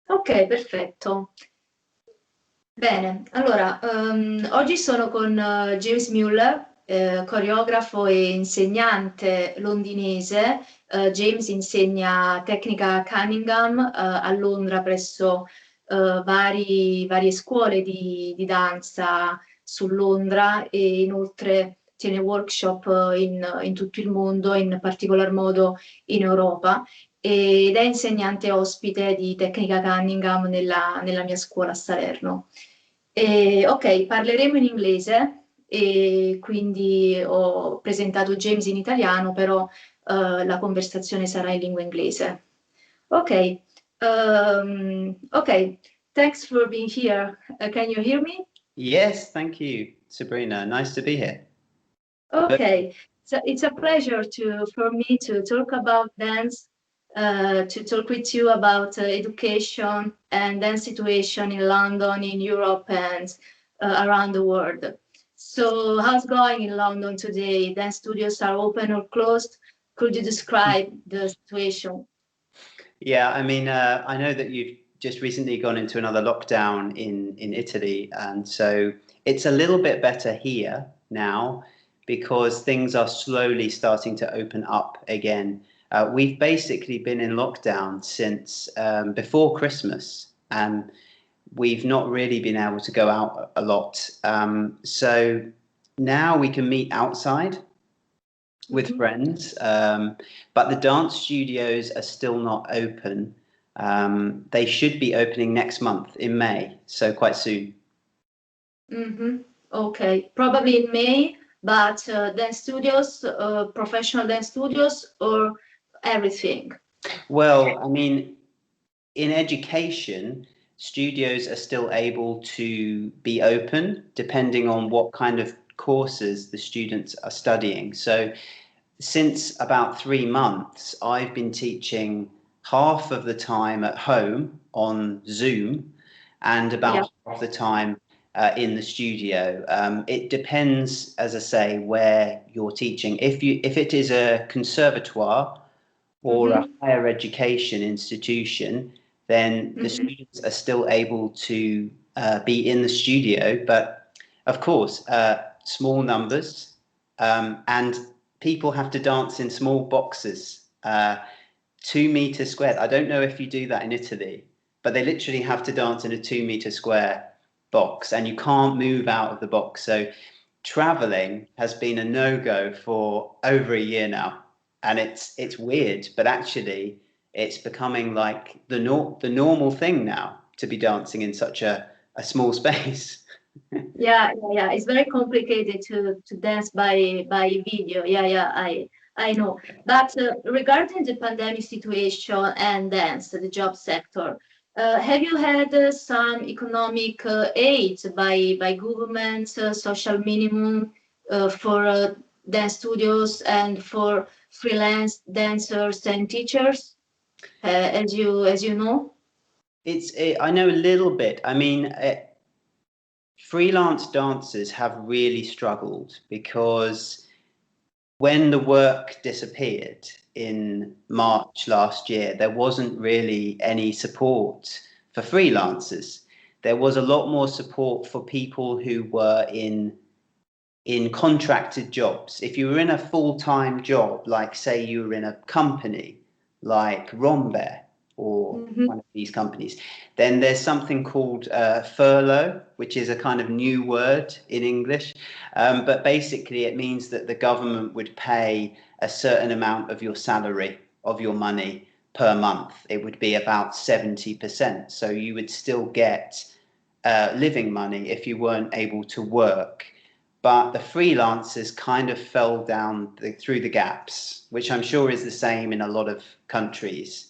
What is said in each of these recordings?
Ok, perfetto. Bene, allora, oggi sono con James Muller, coreografo e insegnante londinese. James insegna tecnica Cunningham a Londra presso varie scuole di danza su Londra e inoltre tiene workshop in tutto il mondo, in particolar modo in Europa ed è insegnante ospite di tecnica Cunningham nella mia scuola a Salerno. Ok, parleremo in inglese e quindi ho presentato James in italiano, però la conversazione sarà in lingua inglese. Ok, ok, thanks for being here. Can you hear me? Yes, thank you, Sabrina. Nice to be here. Okay, so it's a pleasure for me to talk about dance, to talk with you about education and dance situation in London, in Europe, and around the world. So, how's going in London today? Dance studios are open or closed? Could you describe the situation? Yeah, I mean, I know that you've just recently gone into another lockdown in Italy, and so it's a little bit better here now because things are slowly starting to open up again. We've basically been in lockdown since before Christmas, and we've not really been able to go out a lot. So now we can meet outside with friends, but the dance studios are still not open. They should be opening next month in May, so quite soon. Okay, probably in May, but dance studios, professional dance studios, or everything? Well, I mean, in education, studios are still able to be open depending on what kind of courses the students are studying. So since about 3 months, I've been teaching half of the time at home on Zoom and about half the time in the studio. It depends, as I say, where you're teaching. If it is a conservatoire or a higher education institution, then the students are still able to be in the studio, but of course, small numbers, and people have to dance in small boxes, 2 meters squared. I don't know if you do that in Italy, but they literally have to dance in a 2 meter square box and you can't move out of the box. So traveling has been a no-go for over a year now. And it's weird, but actually it's becoming like the normal thing now to be dancing in such a small space. Yeah, it's very complicated to dance by video. I know. But regarding the pandemic situation and dance, the job sector, have you had some economic aid by government, social minimum for dance studios and for freelance dancers and teachers, as you know? I know a little bit. I mean, freelance dancers have really struggled because when the work disappeared in March last year, there wasn't really any support for freelancers. There was a lot more support for people who were in contracted jobs. If you were in a full-time job, like say you were in a company like Rombe or one of these companies, then there's something called furlough, which is a kind of new word in English. But basically it means that the government would pay a certain amount of your salary, of your money per month. It would be about 70%. So you would still get living money if you weren't able to work. But the freelancers kind of fell down through the gaps, which I'm sure is the same in a lot of countries.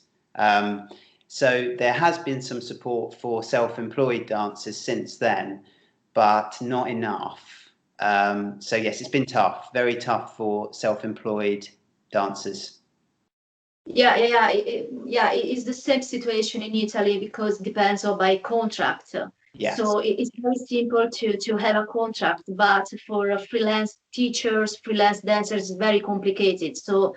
So there has been some support for self-employed dancers since then, but not enough. So yes, it's been tough, very tough for self-employed dancers. It's the same situation in Italy because it depends on by contract. Yes. So it's very simple to have a contract, but for freelance teachers, freelance dancers, it's very complicated. So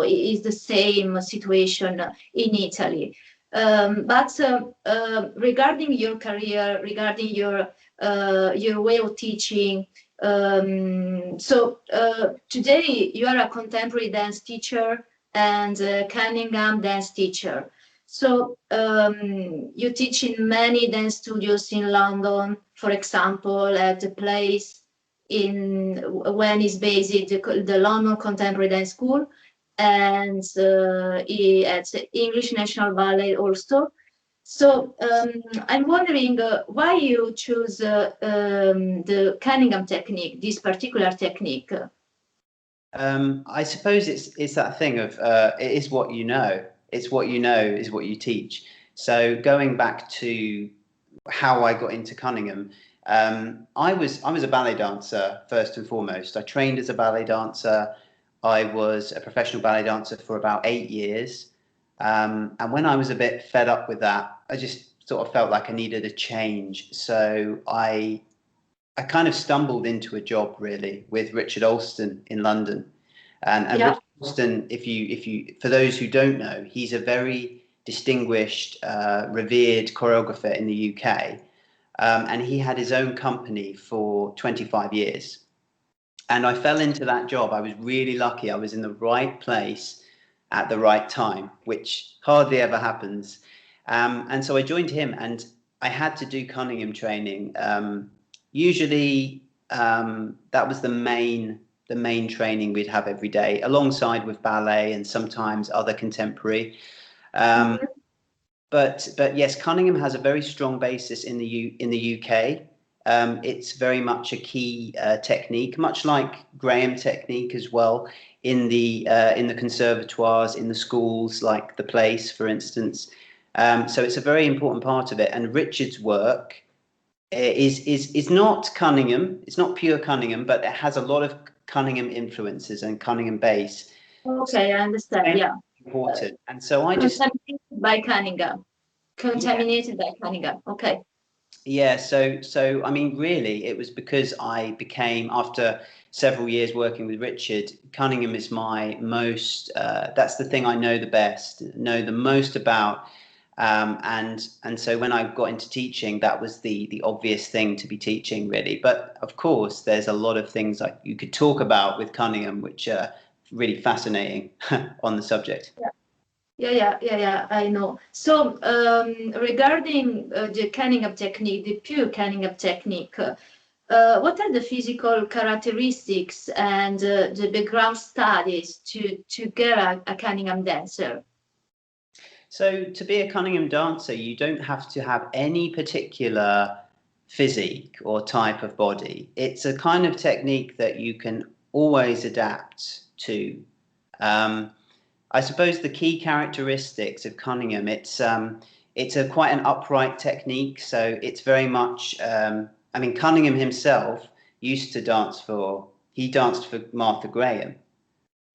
it is the same situation in Italy. But regarding your career, regarding your way of teaching, today you are a contemporary dance teacher and a Cunningham dance teacher. So you teach in many dance studios in London, for example, at the place when it's based the London Contemporary Dance School, and at English National Ballet also. So I'm wondering why you choose the Cunningham technique, this particular technique. I suppose it's that thing of it is what you know. It's what you know is what you teach. So going back to how I got into Cunningham, I was a ballet dancer first and foremost. I trained as a ballet dancer. I was a professional ballet dancer for about 8 years. And when I was a bit fed up with that, I just sort of felt like I needed a change. So I kind of stumbled into a job really with Richard Alston in London. And yeah. Richard Alston, if you, for those who don't know, he's a very distinguished, revered choreographer in the UK. And he had his own company for 25 years. And I fell into that job. I was really lucky. I was in the right place at the right time, which hardly ever happens. And so I joined him, and I had to do Cunningham training. Usually that was the main training we'd have every day, alongside with ballet and sometimes other contemporary. But yes, Cunningham has a very strong basis in the UK. It's very much a key technique, much like Graham technique as well, in the conservatoires, in the schools, like the Place, for instance. So it's a very important part of it. And Richard's work is not Cunningham. It's not pure Cunningham, but it has a lot of Cunningham influences and Cunningham base. Okay, I understand. Yeah. Important. And so I just contaminated by Cunningham. Okay. Yeah, so I mean, really, it was because I became, after several years working with Richard, Cunningham is my most, that's the thing I know the best, know the most about. And so when I got into teaching, that was the obvious thing to be teaching, really. But of course, there's a lot of things like you could talk about with Cunningham, which are really fascinating on the subject. Yeah, I know. So regarding the Cunningham technique, the pure Cunningham technique, what are the physical characteristics and the background studies to get a Cunningham dancer? So to be a Cunningham dancer, you don't have to have any particular physique or type of body. It's a kind of technique that you can always adapt to. I suppose the key characteristics of Cunningham, it's quite an upright technique. So it's very much, I mean, Cunningham himself used to danced for Martha Graham.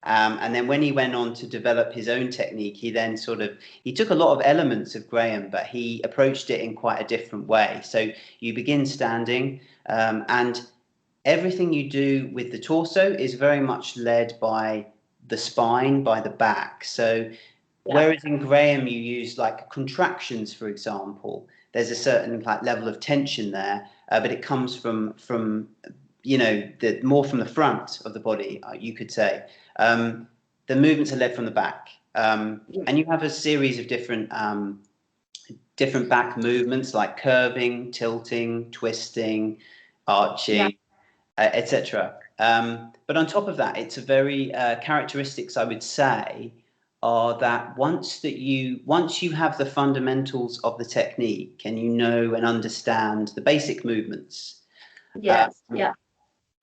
And then when he went on to develop his own technique, he took a lot of elements of Graham, but he approached it in quite a different way. So you begin standing, and everything you do with the torso is very much led by the spine, by the back. So whereas in Graham you use like contractions, for example, there's a certain like level of tension there, but it comes from more from the front of the body, you could say. The movements are led from the back, and you have a series of different back movements like curving, tilting, twisting, arching, etc. But on top of that, it's a very characteristics, I would say, are that once you have the fundamentals of the technique and you know and understand the basic movements,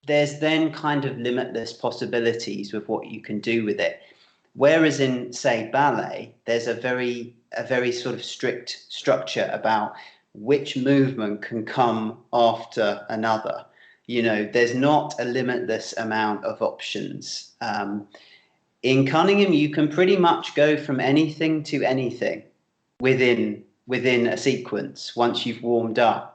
there's then kind of limitless possibilities with what you can do with it. Whereas in, say, ballet, there's a very sort of strict structure about which movement can come after another. There's not a limitless amount of options. In Cunningham, you can pretty much go from anything to anything within a sequence once you've warmed up.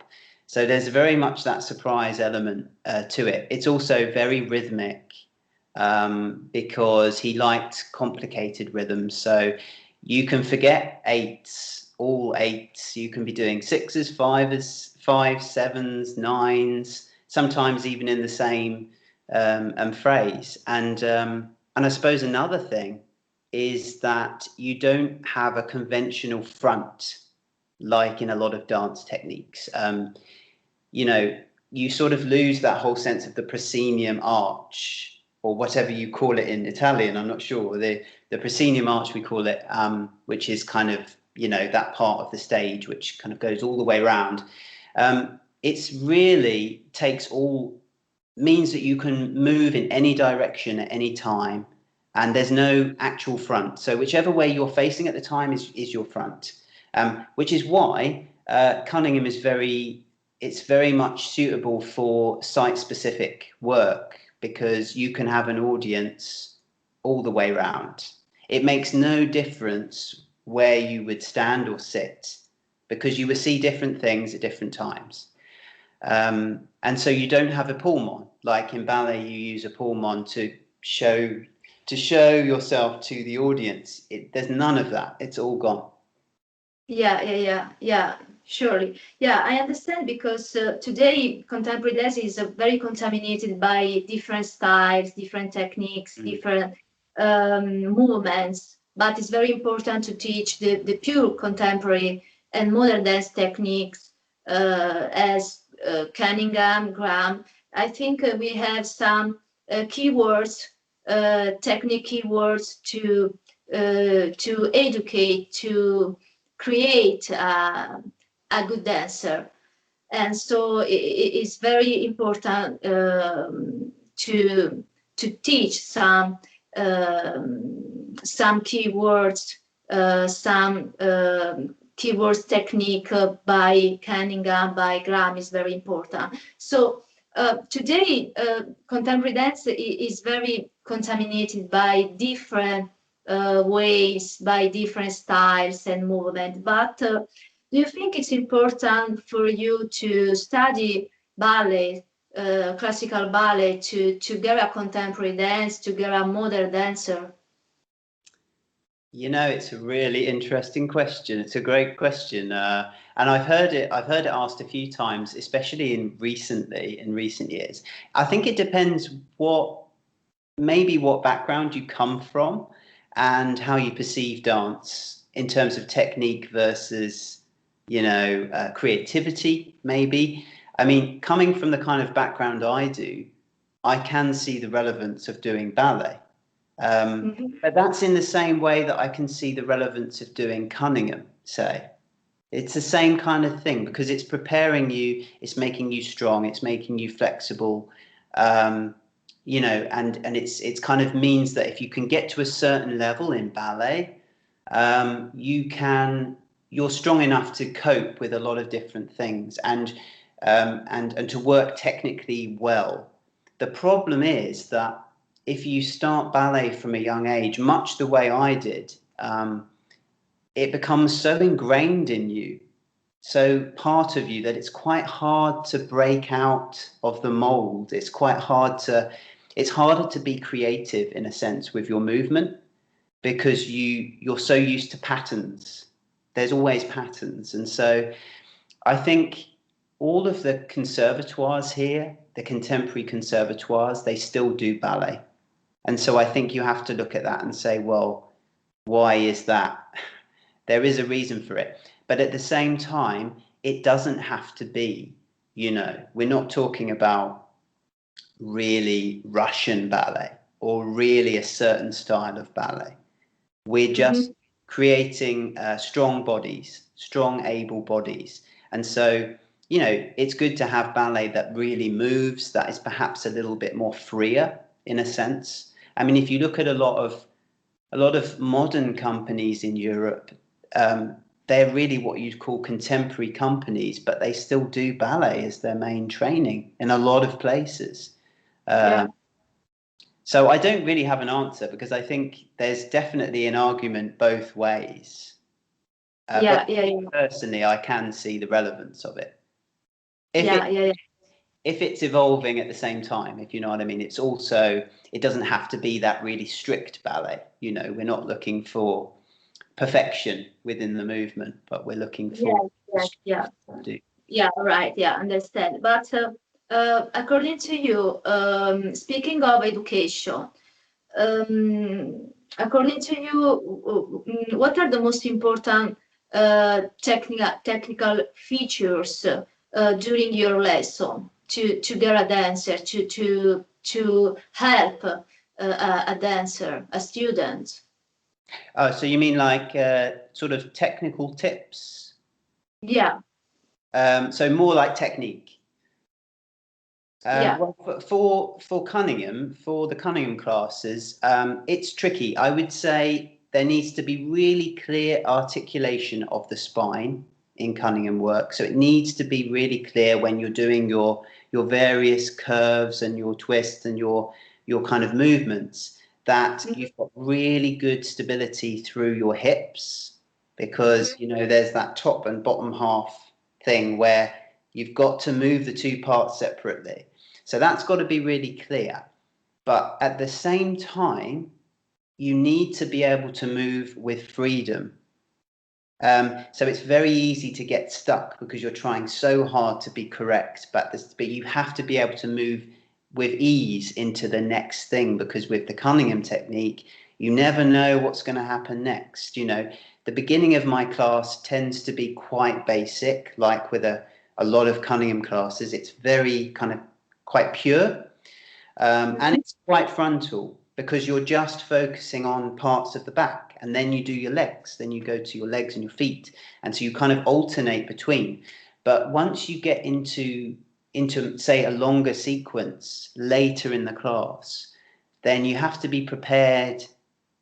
So there's very much that surprise element to it. It's also very rhythmic because he liked complicated rhythms. So you can forget eights all eights. You can be doing sixes, fives, sevens, nines, sometimes even in the same phrase. And I suppose another thing is that you don't have a conventional front like in a lot of dance techniques. You know, you sort of lose that whole sense of the proscenium arch, or whatever you call it in Italian. I'm not sure. The proscenium arch, we call it, which is kind of, you know, that part of the stage which kind of goes all the way around. It's really means that you can move in any direction at any time, and there's no actual front. So whichever way you're facing at the time is your front, which is why Cunningham is very much suitable for site-specific work, because you can have an audience all the way around. It makes no difference where you would stand or sit, because you will see different things at different times. And so you don't have a pullman. Like in ballet, you use a pullman to show yourself to the audience. There's none of that. It's all gone. Yeah, surely. Yeah, I understand, because today contemporary dance is very contaminated by different styles, different techniques, different movements. But it's very important to teach the pure contemporary and modern dance techniques, as Cunningham, Graham. I think we have some keywords, technique keywords to educate, to create a good dancer. And so it's very important to teach some keywords, some keywords technique by Cunningham, by Graham is very important. So today contemporary dance is very contaminated by different ways, by different styles and movement. But do you think it's important for you to study ballet, classical ballet, to get a contemporary dance, to get a modern dancer? You know, it's a really interesting question. It's a great question, and I've heard it asked a few times, especially in recent years. I think it depends what background you come from and how you perceive dance in terms of technique versus, you know, creativity, maybe. I mean, coming from the kind of background I do, I can see the relevance of doing ballet. But that's in the same way that I can see the relevance of doing Cunningham, say. It's the same kind of thing, because it's preparing you, it's making you strong, it's making you flexible, you know, and it's kind of means that if you can get to a certain level in ballet, you're strong enough to cope with a lot of different things and to work technically well. The problem is that if you start ballet from a young age, much the way I did, it becomes so ingrained in you, so part of you, that it's quite hard to break out of the mold. It's harder to be creative in a sense with your movement, because you're so used to patterns. There's always patterns. And so I think all of the conservatoires here, the contemporary conservatoires, they still do ballet. And so I think you have to look at that and say, well, why is that? There is a reason for it. But at the same time, it doesn't have to be, you know, we're not talking about really Russian ballet or really a certain style of ballet. We're just creating strong bodies, strong, able bodies. And so, you know, it's good to have ballet that really moves, that is perhaps a little bit more freer in a sense. I mean, if you look at a lot of modern companies in Europe, they're really what you'd call contemporary companies, but they still do ballet as their main training in a lot of places. So I don't really have an answer, because I think there's definitely an argument both ways. But personally, I can see the relevance of it. If it's evolving at the same time, if you know what I mean. It's also, it doesn't have to be that really strict ballet. You know, we're not looking for perfection within the movement, but we're looking for yeah, right, yeah, understand. But according to you, speaking of education, according to you, what are the most important technical features during your lesson to get a dancer, to help a dancer, a student? So you mean like sort of technical tips? Yeah. So more like technique. Yeah. Well, for Cunningham, for the Cunningham classes, it's tricky. I would say there needs to be really clear articulation of the spine in Cunningham work. So it needs to be really clear when you're doing your various curves and your twists and your kind of movements, that you've got really good stability through your hips, because you know there's that top and bottom half thing where you've got to move the two parts separately. So that's got to be really clear. But at the same time, you need to be able to move with freedom. So it's very easy to get stuck because you're trying so hard to be correct, but you have to be able to move with ease into the next thing, because with the Cunningham technique, you never know what's going to happen next. You know, the beginning of my class tends to be quite basic, like with a lot of Cunningham classes. It's very kind of quite pure, and it's quite frontal, because you're just focusing on parts of the back, and then you do your legs, then you go to your legs and your feet, and so you kind of alternate between. But once you get into say a longer sequence later in the class, then you have to be prepared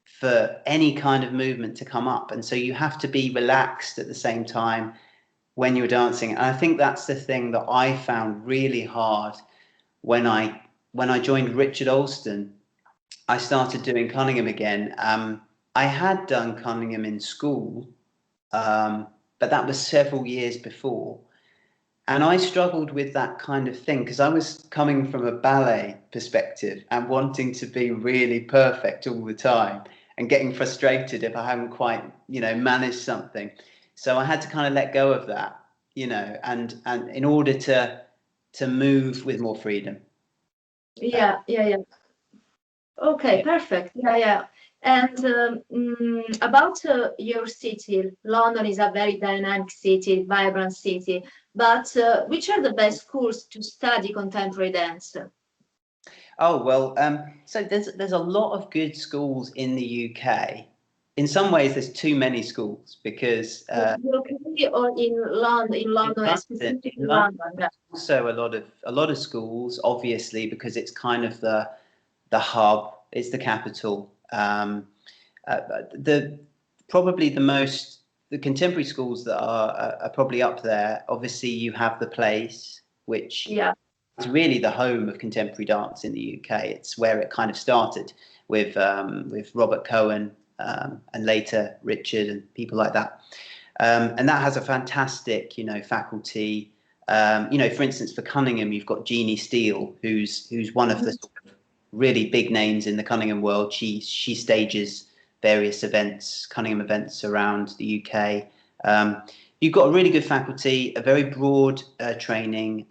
for any kind of movement to come up, and so you have to be relaxed at the same time when you're dancing. And I think that's the thing that I found really hard when I joined Richard Alston. I started doing Cunningham again. I had done Cunningham in school, but that was several years before. And I struggled with that kind of thing because I was coming from a ballet perspective and wanting to be really perfect all the time and getting frustrated if I hadn't quite, you know, managed something. So I had to kind of let go of that, you know, and in order to move with more freedom. Yeah. Okay, perfect. Yeah. And about your city, London is a very dynamic city, vibrant city. But which are the best schools to study contemporary dance? Oh, well, so there's a lot of good schools in the UK. In some ways, there's too many schools because Locally or in London, specifically in London. Yeah. Also a lot of schools, obviously, because it's kind of the hub, it's the capital. Probably the contemporary schools that are probably up there. Obviously, you have the Place, which is really the home of contemporary dance in the UK. It's where it kind of started with Robert Cohen and later Richard and people like that. And that has a fantastic, you know, faculty. You know, for instance, for Cunningham, you've got Jeannie Steele, who's one of the sort of really big names in the Cunningham world. She stages various events, Cunningham events around the UK. You've got a really good faculty, a very broad training.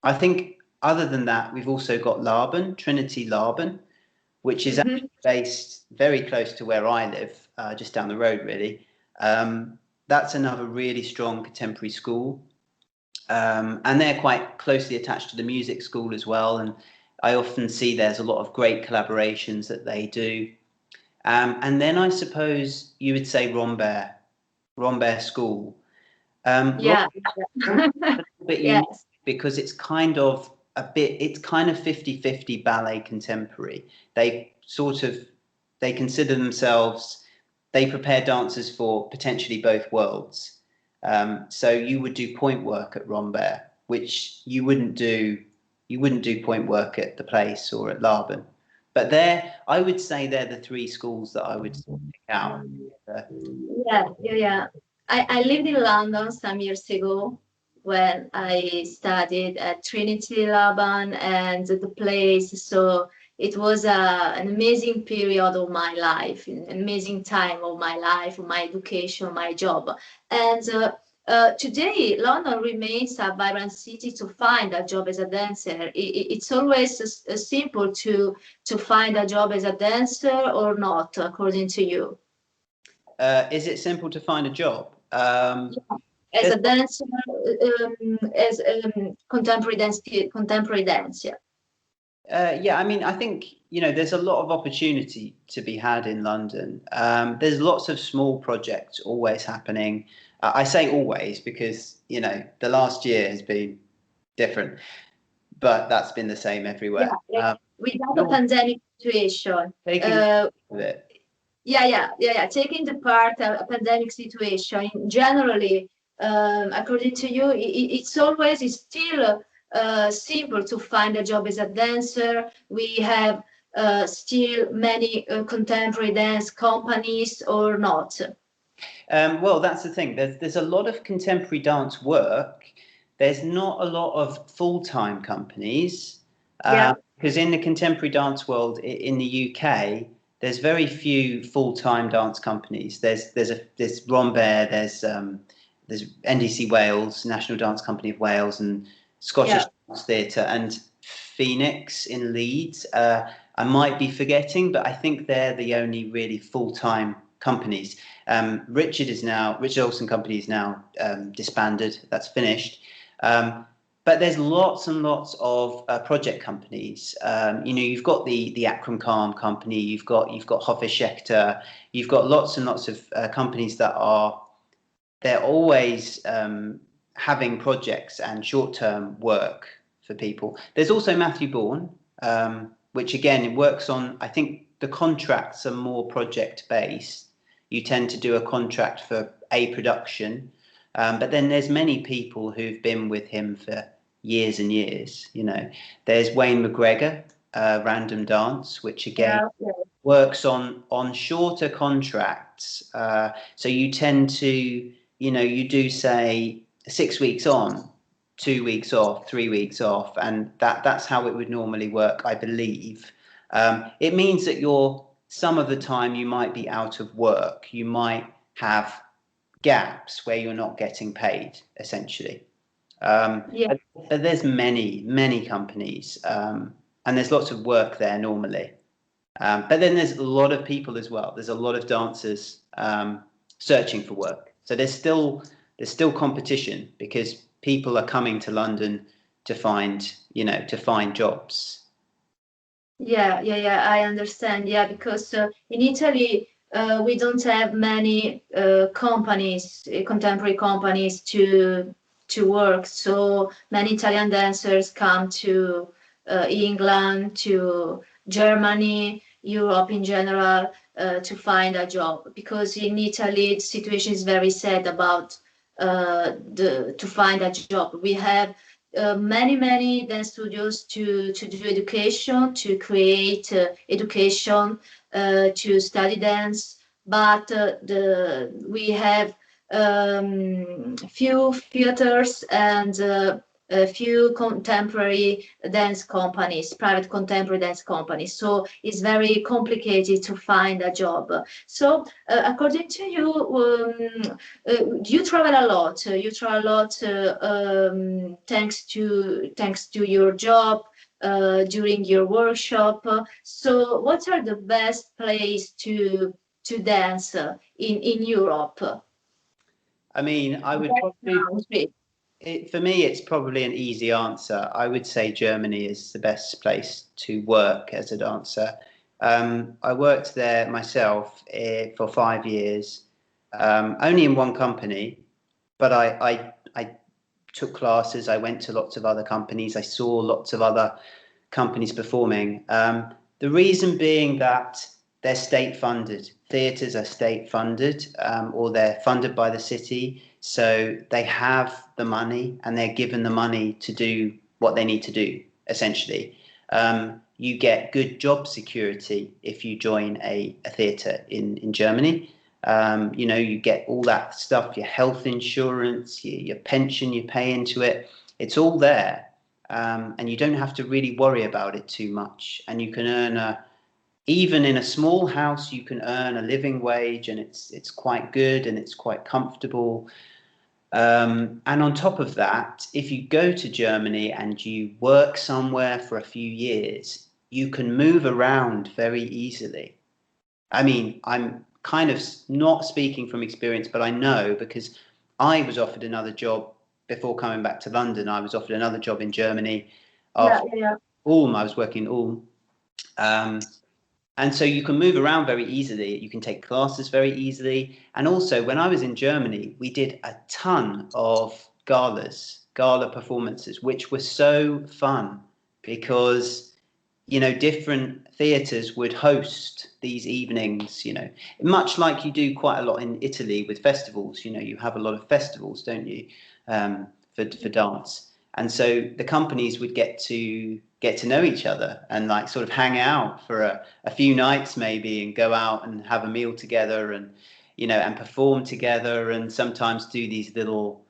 I think other than that, we've also got Laban, Trinity Laban, which is actually based very close to where I live, just down the road, really. That's another really strong contemporary school. And they're quite closely attached to the music school as well. And I often see there's a lot of great collaborations that they do. And then I suppose you would say Rambert School. Yeah. A bit unique because it's kind of 50-50 ballet contemporary. They consider themselves, they prepare dancers for potentially both worlds. So you would do point work at Rambert, which you wouldn't do point work at the Place or at Laban. But I would say they're the three schools that I would pick out. Yeah. I lived in London some years ago when I studied at Trinity Laban and the Place. So it was an amazing period of my life, an amazing time of my life, my education, my job. And today, London remains a vibrant city to find a job as a dancer. It's always simple to find a job as a dancer or not, according to you? Is it simple to find a job? As a dancer, as contemporary dance, yeah. Yeah, I mean, I think, you know, there's a lot of opportunity to be had in London. There's lots of small projects always happening. I say always because, you know, the last year has been different, but that's been the same everywhere. Yeah, without the pandemic situation. Taking the part of a pandemic situation, generally, according to you, it's still simple to find a job as a dancer. We have still many contemporary dance companies or not? Well, that's the thing. There's a lot of contemporary dance work. There's not a lot of full-time companies. Because in the contemporary dance world in the UK, there's very few full-time dance companies. There's Rambert, there's NDC Wales, National Dance Company of Wales, and Scottish Dance Theatre, and Phoenix in Leeds. I might be forgetting, but I think they're the only really full-time companies. Richard Olsen Company is now disbanded. That's finished. But there's lots and lots of project companies. You know, you've got the 𝒂𝒂𝒂 company, you've got Hoffe Schechter, you've got lots and lots of companies that they're always having projects and short-term work for people. There's also Matthew Bourne, which again, it works on, I think the contracts are more project-based. You tend to do a contract for a production, but then there's many people who've been with him for years and years. You know, there's Wayne McGregor, Random Dance, which again works on shorter contracts. So you tend to, you know, you do say 6 weeks on, 2 weeks off, 3 weeks off, and that's how it would normally work, I believe. It means that some of the time you might be out of work. You might have gaps where you're not getting paid, essentially. But there's many companies, and there's lots of work there normally. But then there's a lot of people as well. There's a lot of dancers searching for work. So there's still competition because people are coming to London to find jobs. I understand. Yeah, because in Italy we don't have many companies, contemporary companies to work. So many Italian dancers come to England, to Germany, Europe in general, to find a job, because in Italy the situation is very sad about to find a job. We have many dance studios to do education, to create education, to study dance, but we have few theaters and a few contemporary dance companies, private contemporary dance companies. So it's very complicated to find a job. So according to you, you travel a lot. You travel a lot thanks to your job, during your workshop. So what are the best place to dance in Europe? I mean, I would probably, for me, it's probably an easy answer. I would say Germany is the best place to work as a dancer. I worked there myself for 5 years, only in one company, but I took classes. I went to lots of other companies. I saw lots of other companies performing. The reason being that they're state funded. Theatres are state funded, or they're funded by the city. So they have the money and they're given the money to do what they need to do, essentially. You get good job security if you join a theatre in Germany. You know, you get all that stuff, your health insurance, your pension, you pay into it. It's all there. and you don't have to really worry about it too much. And you can earn even in a small house, you can earn a living wage, and it's quite good and it's quite comfortable. And on top of that, if you go to Germany and you work somewhere for a few years, you can move around very easily. I mean, I'm kind of not speaking from experience, but I know because I was offered another job before coming back to London. I was offered another job in Germany after Ulm. I was working in Ulm. And so you can move around very easily. You can take classes very easily. And also, when I was in Germany, we did a ton of gala performances, which were so fun because, you know, different theatres would host these evenings, you know, much like you do quite a lot in Italy with festivals. You know, you have a lot of festivals, don't you, for dance. And so the companies would get to know each other and like sort of hang out for a few nights maybe, and go out and have a meal together, and, you know, and perform together, and sometimes do these little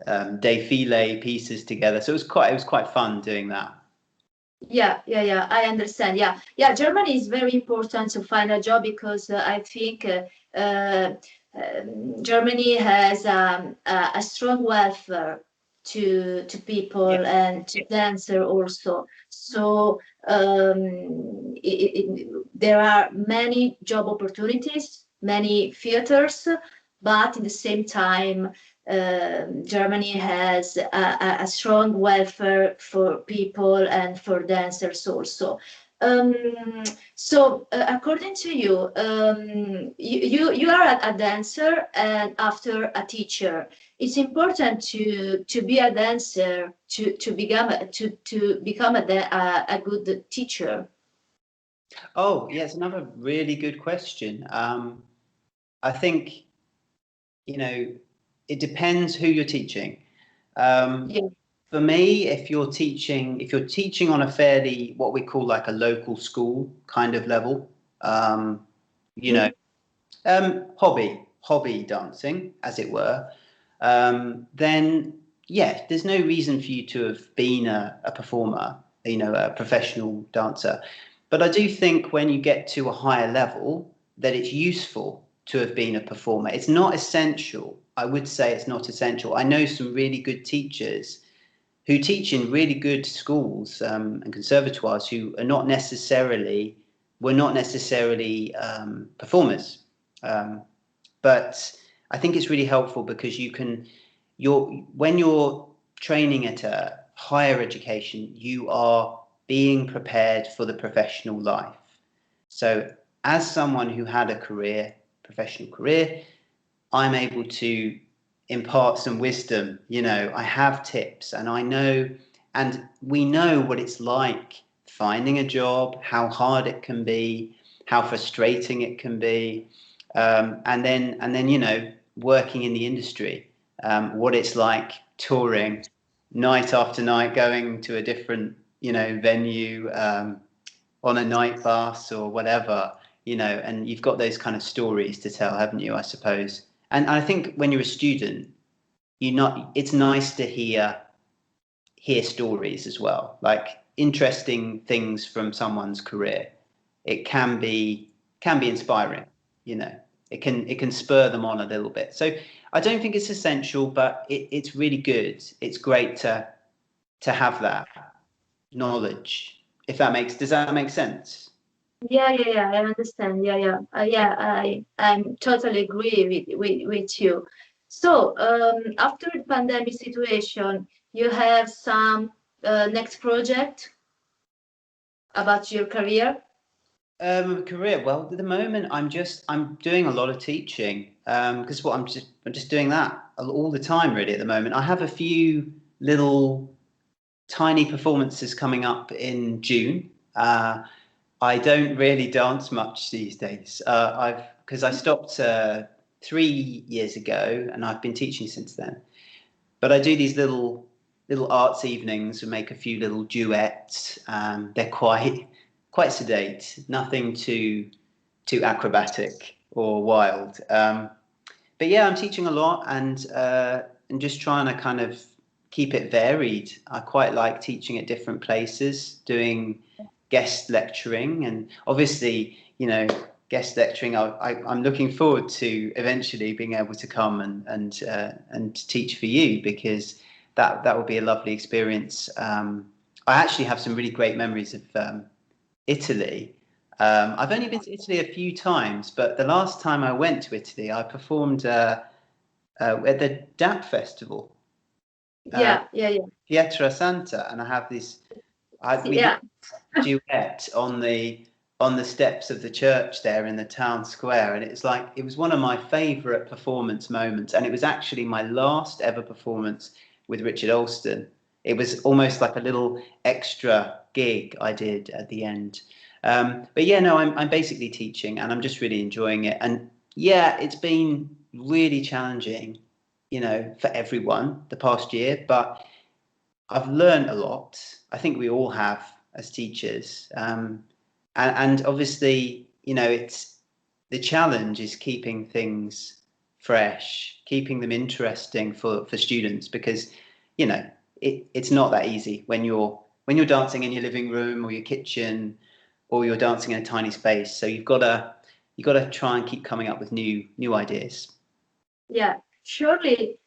défilé pieces together. So it was quite fun doing that. Yeah, I understand. Yeah, Germany is very important to find a job because I think Germany has a strong welfare to people and to dancers also. So there are many job opportunities, many theaters, but at the same time, Germany has a strong welfare for people and for dancers also. So according to you, you are a dancer and after a teacher. It's important to be a dancer to become a good teacher. Oh, yes, another really good question. I think, you know, it depends who you're teaching. For me, if you're teaching on a fairly, what we call like a local school kind of level, you know, hobby dancing, as it were, then yeah, there's no reason for you to have been a performer, you know, a professional dancer. But I do think when you get to a higher level, that it's useful to have been a performer. It's not essential. I would say it's not essential. I know some really good teachers who teach in really good schools and conservatoires who are not necessarily performers. But I think it's really helpful because when you're training at a higher education, you are being prepared for the professional life. So as someone who had a professional career, I'm able to impart some wisdom. You know, I have tips, and we know what it's like finding a job, how hard it can be, how frustrating it can be, and then you know, working in the industry, what it's like touring night after night, going to a different, you know, venue on a night bus or whatever, you know, and you've got those kind of stories to tell, haven't you, I suppose. And I think when you're a student, it's nice to hear stories as well, like interesting things from someone's career. It can be inspiring, you know. It can spur them on a little bit. So I don't think it's essential, but it's really good. It's great to have that knowledge. Does that make sense? Yeah, I understand. I'm totally agree with you. So, after the pandemic situation, you have some next project about your career? Career. Well, at the moment, I'm doing a lot of teaching because I'm just doing that all the time, really. At the moment, I have a few little tiny performances coming up in June. I don't really dance much these days. Because I stopped 3 years ago, and I've been teaching since then. But I do these little arts evenings and make a few little duets. They're quite sedate, nothing too acrobatic or wild. But yeah, I'm teaching a lot and just trying to kind of keep it varied. I quite like teaching at different places, doing guest lecturing, and obviously, you know, guest lecturing. I'm looking forward to eventually being able to come and teach for you, because that will be a lovely experience. I actually have some really great memories of Italy. I've only been to Italy a few times, but the last time I went to Italy, I performed at the DAP festival. Pietra Santa, and I have this. We did a duet on the steps of the church there in the town square, and it was one of my favourite performance moments, and it was actually my last ever performance with Richard Alston. It was almost like a little extra gig I did at the end. But yeah, no, I'm basically teaching, and I'm just really enjoying it. And yeah, it's been really challenging, you know, for everyone the past year, but I've learned a lot. I think we all have as teachers. And obviously, you know, it's the challenge is keeping things fresh, keeping them interesting for students, because, you know, it's not that easy when you're dancing in your living room or your kitchen, or you're dancing in a tiny space. So you've got to try and keep coming up with new ideas. Yeah, surely.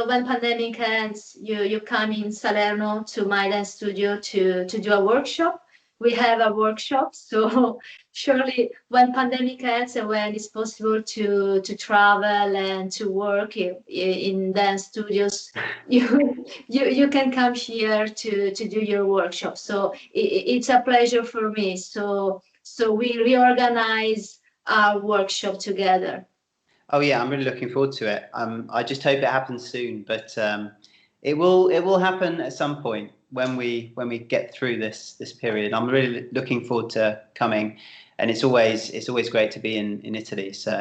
When pandemic ends, you come in Salerno to my dance studio to do a workshop. We have a workshop, so surely when pandemic ends and when it's possible to travel and to work in dance studios, you can come here to do your workshop. So it's a pleasure for me. So we reorganize our workshop together. Oh yeah, I'm really looking forward to it. I just hope it happens soon, but it will happen at some point when we get through this period. I'm really looking forward to coming, and it's always great to be in Italy. So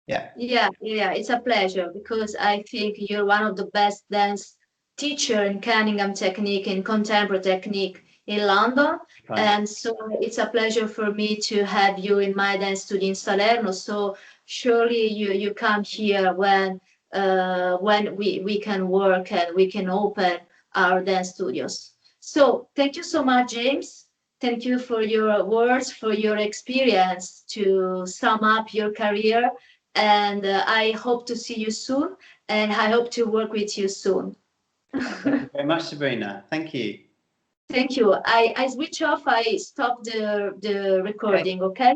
yeah. Yeah, it's a pleasure, because I think you're one of the best dance teacher in Cunningham technique and contemporary technique in London. Right. And so it's a pleasure for me to have you in my dance studio in Salerno. So surely you come here when we can work and we can open our dance studios. So thank you so much, James. Thank you for your words, for your experience to sum up your career. And I hope to see you soon, and I hope to work with you soon. Thank you very much, Sabrina. Thank you. Thank you. I switch off, I stop the recording, okay?